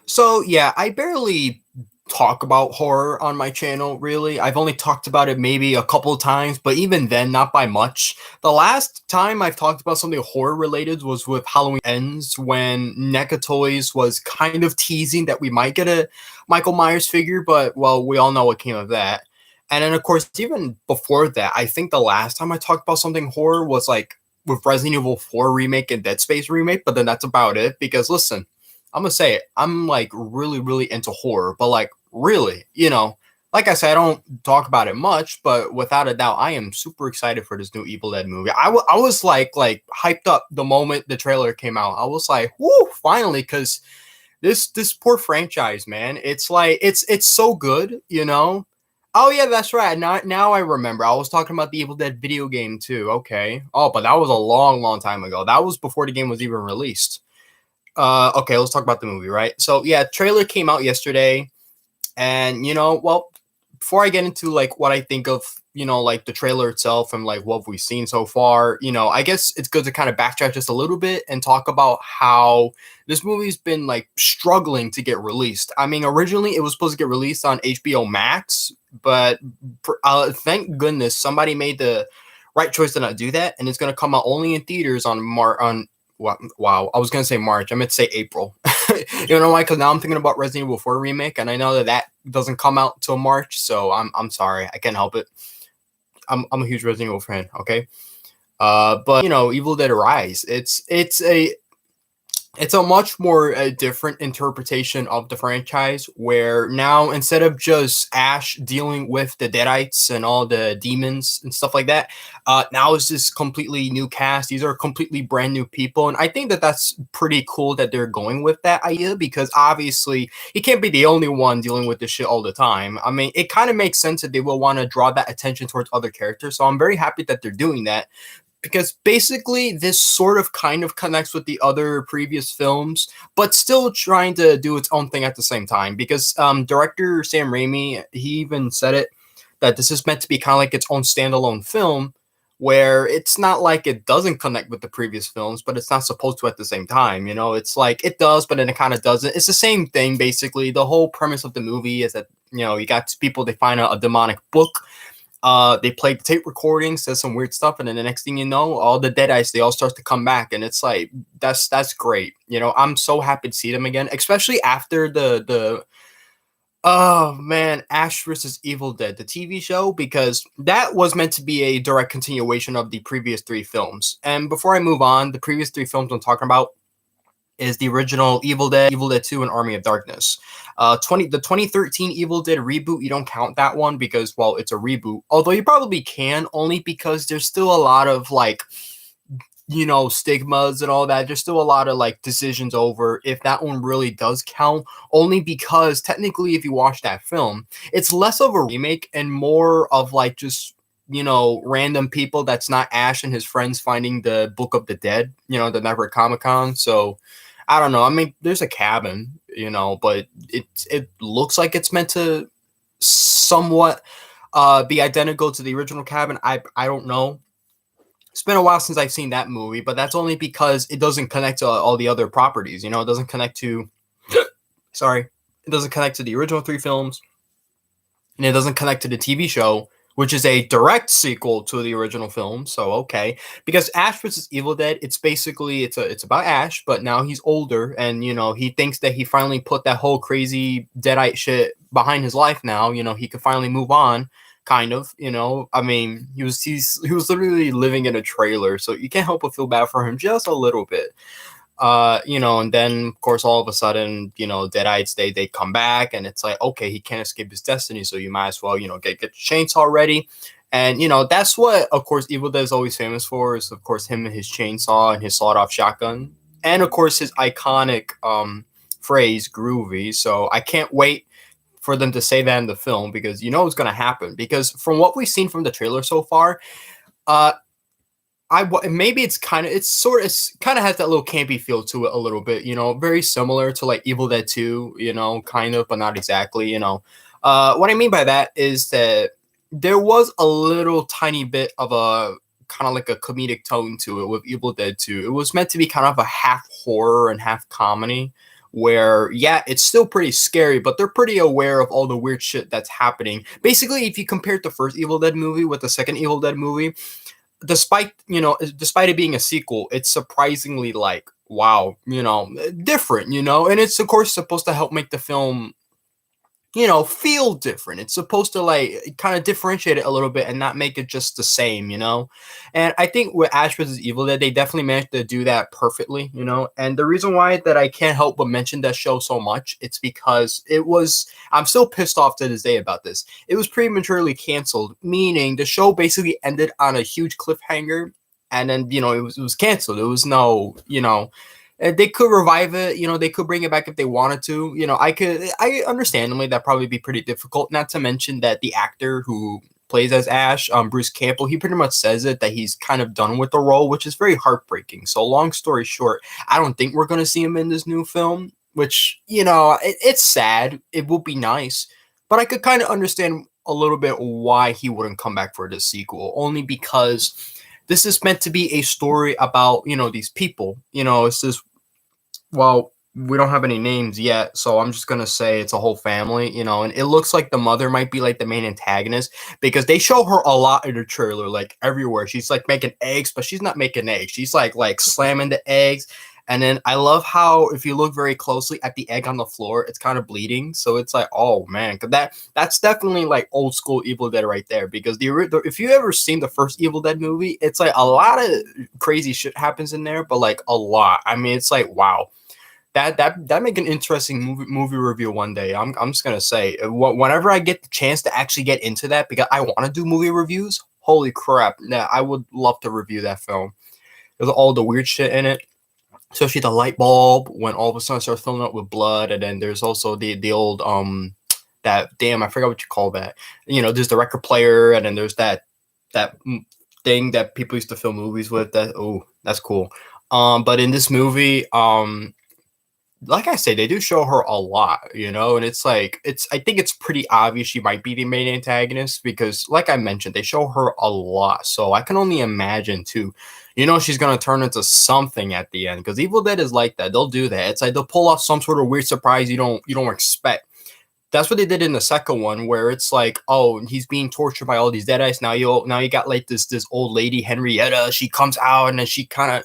So yeah, I barely talk about horror on my channel, really. I've only talked about it maybe a couple of times, but even then, not by much. The last time I've talked about something horror related was with Halloween Ends, when NECA Toys was kind of teasing that we might get a Michael Myers figure, but well, we all know what came of that. And then, of course, even before that, I think the last time I talked about something horror was like with Resident Evil 4 remake and Dead Space remake, but then that's about it. Because listen, I'm gonna say it. I'm like really, really into horror, but like really, like I said, I don't talk about it much, but without a doubt, I am super excited for this new Evil Dead movie. I was like hyped up the moment the trailer came out. I was like, whoo, finally, because this poor franchise, man, it's like it's so good. Oh yeah, that's right. Now I remember. I was talking about the Evil Dead video game too. Okay. Oh, but that was a long, long time ago. That was before the game was even released. Okay, let's talk about the movie, right? So yeah, trailer came out yesterday, and well, before I get into like what I think of, like the trailer itself and like what we've seen so far, I guess it's good to kind of backtrack just a little bit and talk about how this movie's been like struggling to get released. I mean, originally it was supposed to get released on HBO Max, but thank goodness somebody made the right choice to not do that, and it's going to come out only in theaters on wow, I was gonna say March. I meant to say April. You know why? Because now I'm thinking about Resident Evil 4 remake, and I know that doesn't come out till March. So I'm sorry, I can't help it. I'm a huge Resident Evil fan. Okay, but Evil Dead Rise. It's a much more different interpretation of the franchise, where now instead of just Ash dealing with the Deadites and all the demons and stuff like that, now it's this completely new cast. These are completely brand new people, and I think that that's pretty cool that they're going with that idea, because obviously he can't be the only one dealing with this shit all the time. I mean, it kind of makes sense that they will want to draw that attention towards other characters, so I'm very happy that they're doing that, because basically this sort of kind of connects with the other previous films, but still trying to do its own thing at the same time. Because director Sam Raimi, he even said it, that this is meant to be kind of like its own standalone film, where it's not like it doesn't connect with the previous films, but it's not supposed to at the same time. It's like it does, but then it kind of doesn't. It's the same thing basically. The whole premise of the movie is that you got people, they find a demonic book, they play the tape recording, says some weird stuff, and then the next thing you know, all the Deadites, they all start to come back, and it's like that's great. I'm so happy to see them again, especially after the oh man, Ash versus Evil Dead, the TV show, because that was meant to be a direct continuation of the previous three films. And before I move on, the previous three films I'm talking about is the original Evil Dead 2, and Army of Darkness. The 2013 Evil Dead reboot, you don't count that one because, well, it's a reboot. Although you probably can, only because there's still a lot of like, stigmas and all that. There's still a lot of like decisions over if that one really does count, only because technically, if you watch that film, it's less of a remake and more of like just random people that's not Ash and his friends finding the Book of the Dead, the Never Comic Con. So I don't know. I mean, there's a cabin, but it looks like it's meant to somewhat be identical to the original cabin. I don't know. It's been a while since I've seen that movie, but that's only because it doesn't connect to all the other properties. It doesn't connect to sorry, it doesn't connect to the original three films, and it doesn't connect to the TV show, which is a direct sequel to the original film. So okay, because Ash vs. Evil Dead, it's basically it's about Ash, but now he's older, and he thinks that he finally put that whole crazy Deadite shit behind his life. Now he could finally move on. Kind of, I mean, he was literally living in a trailer, so you can't help but feel bad for him just a little bit. And then of course all of a sudden, Deadites, they come back, and it's like, okay, he can't escape his destiny, so you might as well, get the chainsaw ready. And that's what of course Evil Dead is always famous for, is of course him and his chainsaw and his sawed-off shotgun, and of course his iconic phrase groovy. So I can't wait for them to say that in the film, because it's going to happen, because from what we've seen from the trailer so far, uh maybe it's kind of has that little campy feel to it a little bit, very similar to like Evil Dead 2, kind of, but not exactly. What I mean by that is that there was a little tiny bit of a kind of like a comedic tone to it with Evil Dead 2. It was meant to be kind of a half horror and half comedy, where yeah, it's still pretty scary, but they're pretty aware of all the weird shit that's happening. Basically, if you compare the first Evil Dead movie with the second Evil Dead movie, despite it being a sequel, it's surprisingly like wow, different, and it's of course supposed to help make the film feel different. It's supposed to like kind of differentiate it a little bit and not make it just the same. And I think with Ash vs. Evil Dead, they definitely managed to do that perfectly. And the reason why that I can't help but mention that show so much, it's because I'm still pissed off to this day about this. It was prematurely canceled, meaning the show basically ended on a huge cliffhanger, and then it was canceled. It was they could revive it, they could bring it back if they wanted to. I understandably that probably be pretty difficult, not to mention that the actor who plays as Ash, Bruce Campbell, he pretty much says it that he's kind of done with the role, which is very heartbreaking. So long story short, I don't think we're going to see him in this new film, which it's sad. It will be nice, but I could kind of understand a little bit why he wouldn't come back for this sequel, only because this is meant to be a story about these people. It's this well, we don't have any names yet, so I'm just gonna say it's a whole family. And it looks like the mother might be like the main antagonist because they show her a lot in the trailer, like everywhere. She's like making eggs, but she's not making eggs. She's like slamming the eggs. And then I love how if you look very closely at the egg on the floor, it's kind of bleeding. So it's like, oh man, because that's definitely like old school Evil Dead right there. Because if you ever seen the first Evil Dead movie, it's like a lot of crazy shit happens in there, but like a lot. I mean, it's like wow, that make an interesting movie review one day. I'm just gonna say whenever I get the chance to actually get into that because I want to do movie reviews. Holy crap! Yeah, I would love to review that film. There's all the weird shit in it, especially the light bulb when all of a sudden it starts filling up with blood, and then there's also the old that damn I forgot what you call that. There's the record player, and then there's that thing that people used to film movies with. That's cool. But in this movie, like I say, they do show her a lot, and it's like I think it's pretty obvious she might be the main antagonist because, like I mentioned, they show her a lot. So I can only imagine too, she's gonna turn into something at the end because Evil Dead is like that. They'll do that. It's like they'll pull off some sort of weird surprise you don't expect. That's what they did in the second one, where it's like, oh, he's being tortured by all these deadites. Now you got like this old lady Henrietta. She comes out and then she kind of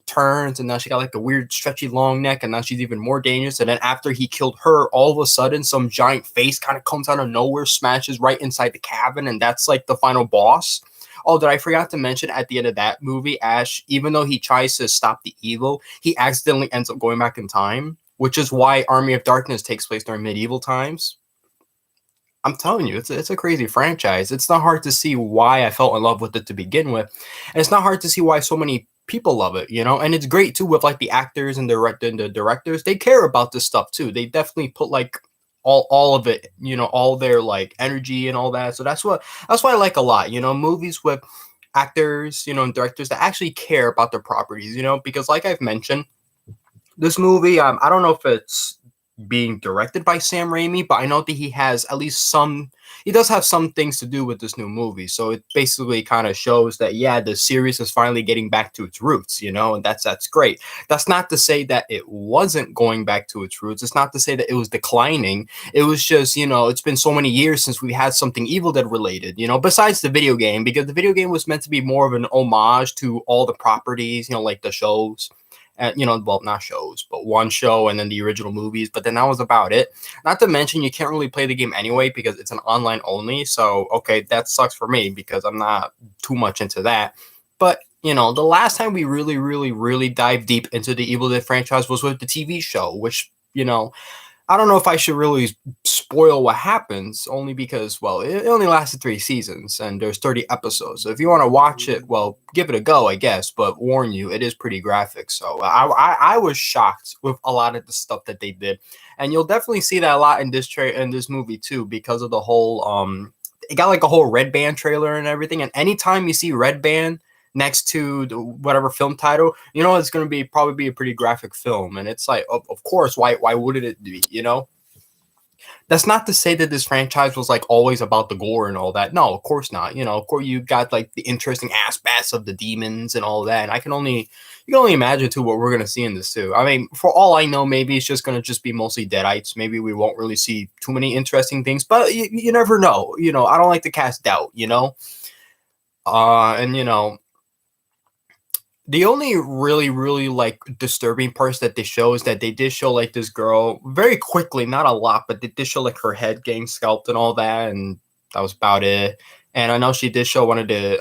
turns, and now she got like a weird stretchy long neck, and now she's even more dangerous. And then after he killed her, all of a sudden some giant face kind of comes out of nowhere, smashes right inside the cabin, and that's like the final boss. Oh, did I forgot to mention at the end of that movie, Ash, even though he tries to stop the evil, he accidentally ends up going back in time, which is why Army of Darkness takes place during medieval times. I'm telling you, it's a crazy franchise. It's not hard to see why I fell in love with it to begin with, and it's not hard to see why so many people love it. And it's great too with like the actors and the directors. They care about this stuff too. They definitely put like all of it, all their like energy and all that. So that's what I like a lot. Movies with actors, and directors that actually care about their properties. Because like I've mentioned, this movie, I don't know if it's being directed by Sam Raimi, but I know that he has at least he does have some things to do with this new movie. So it basically kind of shows that, yeah, the series is finally getting back to its roots, and that's great. That's not to say that it wasn't going back to its roots. It's not to say that it was declining. It was just, it's been so many years since we had something Evil Dead related, besides the video game, because the video game was meant to be more of an homage to all the properties, like the shows. Well, not shows, but one show and then the original movies. But then that was about it. Not to mention, you can't really play the game anyway because it's an online only. So, okay, that sucks for me because I'm not too much into that. But, the last time we really, really, really dived deep into the Evil Dead franchise was with the TV show, which, I don't know if I should really spoil what happens, only because, well, it only lasted 3 seasons and there's 30 episodes. So if you want to watch it, well, give it a go, I guess. But warn you, it is pretty graphic. So I was shocked with a lot of the stuff that they did, and you'll definitely see that a lot in this movie too, because of the whole it got like a whole Red Band trailer and everything. And anytime you see Red Band next to whatever film title, it's going to probably be a pretty graphic film. And it's like, of course, why wouldn't it be, That's not to say that this franchise was like always about the gore and all that. No, of course not. You know, of course you got like the interesting aspects of the demons and all that. And I can only you can only imagine too what we're gonna see in this too. I mean, for all I know, maybe it's just gonna just be mostly deadites. Maybe we won't really see too many interesting things, but you never know. You know, I don't like to cast doubt. You know, and you know, the only really like disturbing parts that they show is that they did show like this girl very quickly, not a lot, but they did show like her head getting scalped and all that, and that was about it. And I know she did show one of the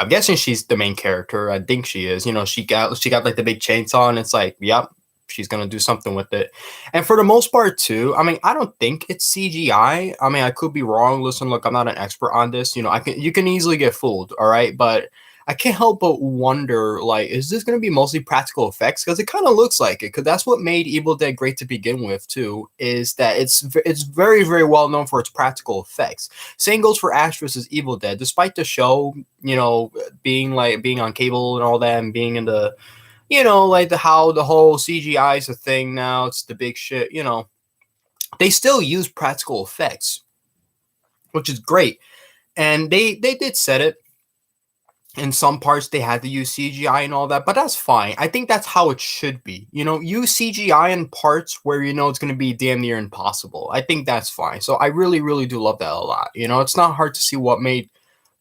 I'm guessing she's the main character. I think she is. You know, she got like the big chainsaw, and it's like, yep, she's gonna do something with it. And for the most part, too, I mean, I don't think it's CGI. I mean, I could be wrong. Listen, look, I'm not an expert on this. You know, I can you can easily get fooled. All right, but I can't help but wonder, like, is this gonna be mostly practical effects? Because it kind of looks like it. Because that's what made Evil Dead great to begin with, too. Is that it's very well known for its practical effects. Same goes for Ash vs. Evil Dead. Despite the show, you know, being on cable and all that, and being in the, you know, like the how the whole CGI is a thing now. It's the big shit. You know, they still use practical effects, which is great, and they did set it. In some parts, they had to use CGI and all that, but that's fine. I think that's how it should be. You know, use CGI in parts where you know it's going to be damn near impossible. I think that's fine. So I really do love that a lot. You know, it's not hard to see what made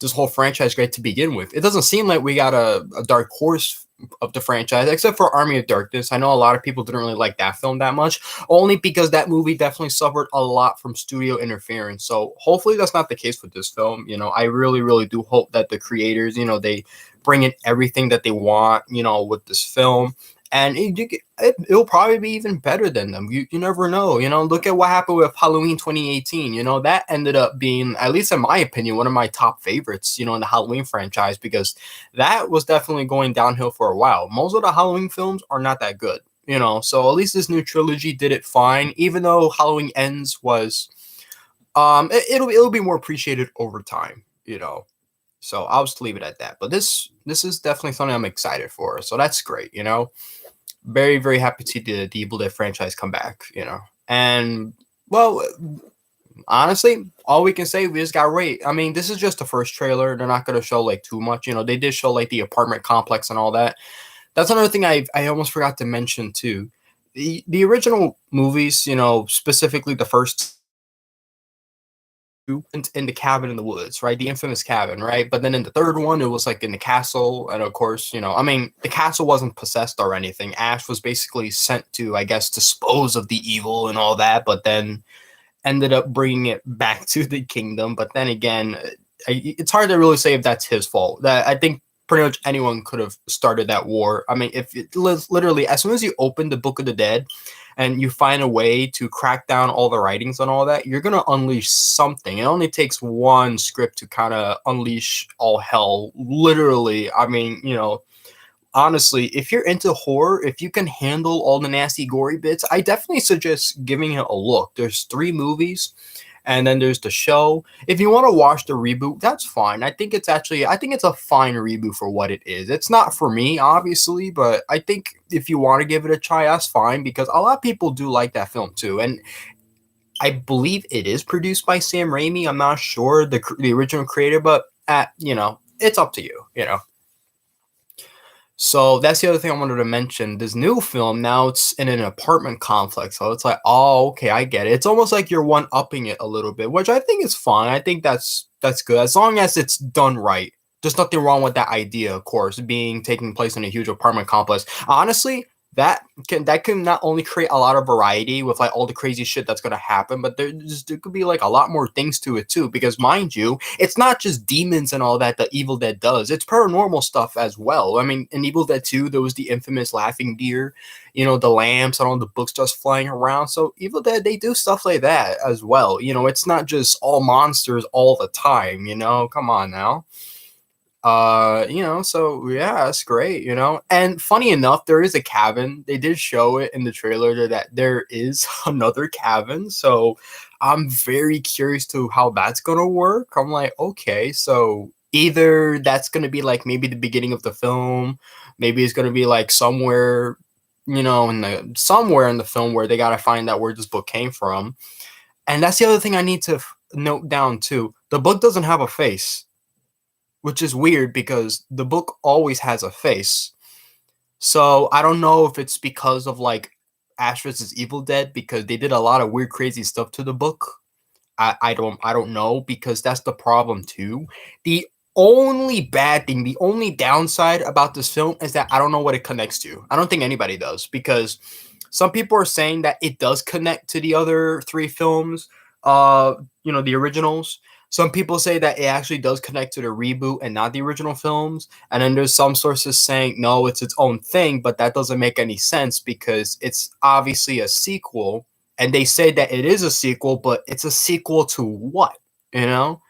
this whole franchise great to begin with. It doesn't seem like we got a dark horse of the franchise, except for Army of Darkness. I know a lot of people didn't really like that film that much, only because that movie definitely suffered a lot from studio interference. So hopefully that's not the case with this film. You know, I really do hope that the creators, you know, they bring in everything that they want, you know, with this film. And it'll probably be even better than them. You never know. You know, look at what happened with Halloween 2018. You know, that ended up being, at least in my opinion, one of my top favorites, you know, in the Halloween franchise, because that was definitely going downhill for a while. Most of the Halloween films are not that good, you know. So at least this new trilogy did it fine, even though Halloween Ends was it'll be more appreciated over time, you know. So I'll just leave it at that. But this is definitely something I'm excited for. So that's great, you know. Very happy to see the Evil Dead franchise come back, you know. And well, honestly, all we can say, we just got rate. I mean, this is just the first trailer. They're not gonna show like too much. You know, they did show like the apartment complex and all that. That's another thing I almost forgot to mention too. The original movies, you know, specifically the first in the cabin in the woods, right? The infamous cabin, right? But then in the third one, it was like in the castle, and of course, you know, I mean, the castle wasn't possessed or anything. Ash was basically sent to, I guess, dispose of the evil and all that, but then ended up bringing it back to the kingdom. But then again, it's hard to really say if that's his fault. That I think pretty much anyone could have started that war. I mean, if it literally, as soon as you open the Book of the Dead and you find a way to crack down all the writings and all that, you're gonna unleash something. It only takes one script to kind of unleash all hell. Literally, I mean, you know, honestly, if you're into horror, if you can handle all the nasty, gory bits, I definitely suggest giving it a look. There's 3 movies, and then there's the show. If you want to watch the reboot, that's fine. I think it's a fine reboot for what it is. It's not for me, obviously, but I think if you want to give it a try, that's fine, because a lot of people do like that film too. And I believe it is produced by Sam Raimi. I'm not sure the original creator, but you know, it's up to you. You know. So that's the other thing I wanted to mention. This new film, now it's in an apartment complex. So it's like, oh, okay, I get it. It's almost like you're one upping it a little bit, which I think is fine. I think that's good as long as it's done right. There's nothing wrong with that idea, of course, being taking place in a huge apartment complex. Honestly, that can not only create a lot of variety with like all the crazy shit that's gonna happen, but there could be like a lot more things to it too. Because mind you, it's not just demons and all that that Evil Dead does. It's paranormal stuff as well. I mean, in Evil Dead 2, there was the infamous laughing deer, you know, the lamps and all the books just flying around. So Evil Dead, they do stuff like that as well. You know, it's not just all monsters all the time. You know, come on now. You know, so yeah, that's great, you know. And funny enough, there is a cabin. They did show it in the trailer that there is another cabin. So I'm very curious to how that's gonna work. I'm like, okay, so either that's gonna be like maybe the beginning of the film, maybe it's gonna be like somewhere, in the somewhere in the film where they got to find out where this book came from. And that's the other thing I need to note down too. The book doesn't have a face, which is weird because the book always has a face. So I don't know if it's because of like Ash vs. Evil Dead because they did a lot of weird, crazy stuff to the book. I don't know because that's the problem too. The only bad thing, the only downside about this film is that I don't know what it connects to. I don't think anybody does because some people are saying that it does connect to the other three films, the originals. Some people say that it actually does connect to the reboot and not the original films. And then there's some sources saying no, it's its own thing, but that doesn't make any sense because it's obviously a sequel and they say that it is a sequel, but it's a sequel to what? You know?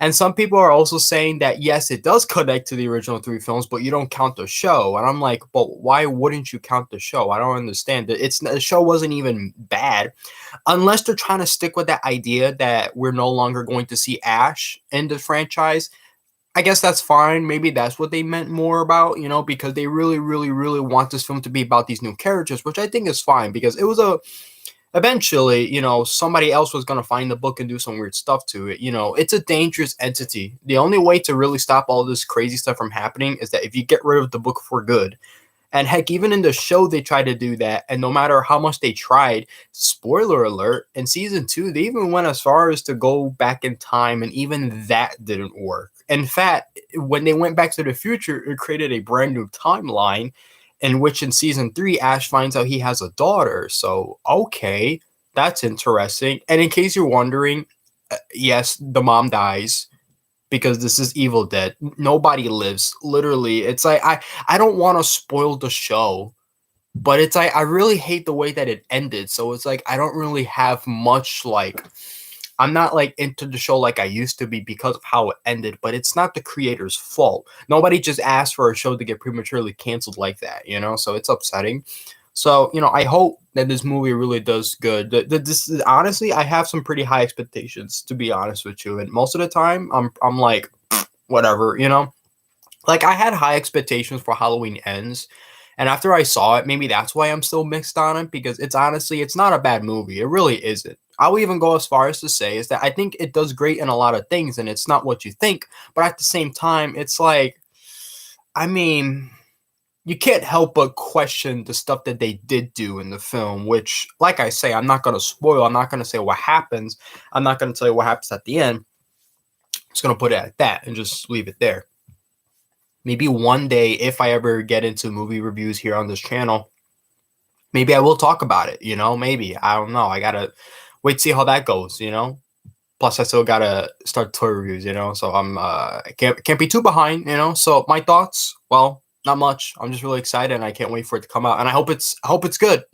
And some people are also saying that yes, it does connect to the original three films, but you don't count the show. And I'm like, but why wouldn't you count the show? I don't understand. The show wasn't even bad, unless they're trying to stick with that idea that we're no longer going to see Ash in the franchise. I guess that's fine. Maybe that's what they meant more about, because they really, really, really want this film to be about these new characters, which I think is fine because it was eventually, somebody else was going to find the book and do some weird stuff to it. It's a dangerous entity. The only way to really stop all this crazy stuff from happening is that if you get rid of the book for good. And heck, even in the show, they tried to do that. And no matter how much they tried, spoiler alert, in season 2, they even went as far as to go back in time, and even that didn't work. In fact, when they went back to the future, it created a brand new timeline in which in season 3, Ash finds out he has a daughter. So, okay, that's interesting. And in case you're wondering, yes, the mom dies because this is Evil Dead. Nobody lives. Literally, it's like I don't want to spoil the show, but it's like I really hate the way that it ended. So it's like I don't really have much like I'm not like into the show like I used to be because of how it ended, but it's not the creator's fault. Nobody just asked for a show to get prematurely canceled like that. So it's upsetting. So, I hope that this movie really does good. This is honestly, I have some pretty high expectations to be honest with you. And most of the time I'm like whatever. Like I had high expectations for Halloween Ends. And after I saw it, maybe that's why I'm still mixed on it because it's not a bad movie. It really isn't. I'll even go as far as to say is that I think it does great in a lot of things and it's not what you think, but at the same time, it's like I mean, you can't help but question the stuff that they did do in the film, which, like I say, I'm not going to spoil. I'm not going to say what happens. I'm not going to tell you what happens at the end. I'm just going to put it at that and just leave it there. Maybe one day, if I ever get into movie reviews here on this channel, maybe I will talk about it. Maybe. I don't know. I got to wait to see how that goes. Plus, I still got to start toy reviews. So I can't be too behind. So my thoughts, well, not much. I'm just really excited and I can't wait for it to come out. And I hope it's good.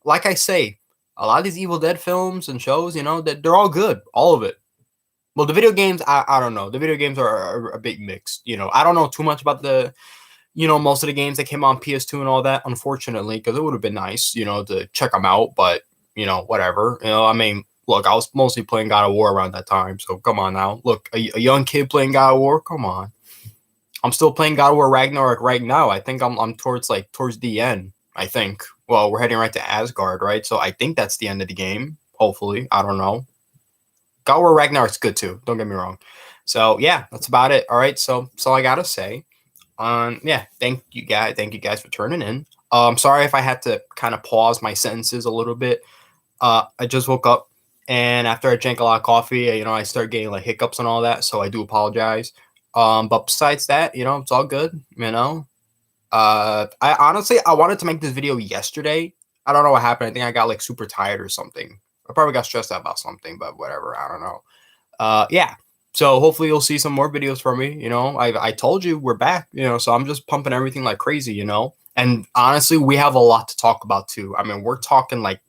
Like I say, a lot of these Evil Dead films and shows, that they're all good. All of it. Well, the video games, I don't know. The video games are a bit mixed. I don't know too much about most of the games that came on PS2 and all that, unfortunately, because it would have been nice, to check them out. But, whatever. I mean, look, I was mostly playing God of War around that time. So come on now. Look, a young kid playing God of War, come on. I'm still playing God of War Ragnarok right now. I think I'm towards the end. I think. Well, we're heading right to Asgard, right? So I think that's the end of the game. Hopefully, I don't know. God of War Ragnarok's good too. Don't get me wrong. So yeah, that's about it. All right. So that's all I gotta say. Yeah. Thank you guys. Thank you guys for turning in. Sorry if I had to kind of pause my sentences a little bit. I just woke up, and after I drank a lot of coffee, I start getting like hiccups and all that. So I do apologize. But besides that, it's all good. I honestly I wanted to make this video yesterday. I don't know what happened. I think I got like super tired or something. I probably got stressed out about something, but whatever. I don't know. Yeah. So hopefully you'll see some more videos from me. I told you we're back. So I'm just pumping everything like crazy. And honestly, we have a lot to talk about too. I mean, we're talking like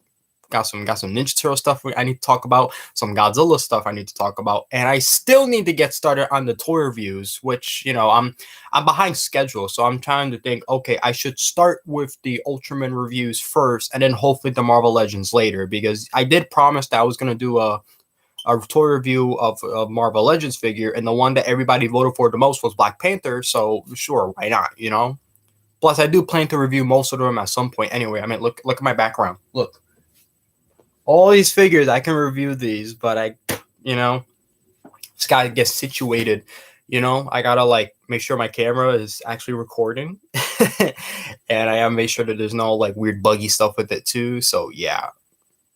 got some Ninja Turtle stuff I need to talk about, some Godzilla stuff I need to talk about, and I still need to get started on the toy reviews, which I'm behind schedule, so I'm trying to think. Okay, I should start with the Ultraman reviews first, and then hopefully the Marvel Legends later, because I did promise that I was gonna do a toy review of a Marvel Legends figure, and the one that everybody voted for the most was Black Panther. So sure, why not? Plus, I do plan to review most of them at some point. Anyway, I mean, look at my background. Look, all these figures, I can review these, but you know, just gotta get situated. You know, I gotta like make sure my camera is actually recording, and I gotta make sure that there's no like weird buggy stuff with it too. So yeah.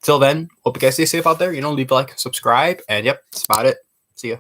Till then, hope you guys stay safe out there. You know, leave a like, subscribe, and yep, that's about it. See ya.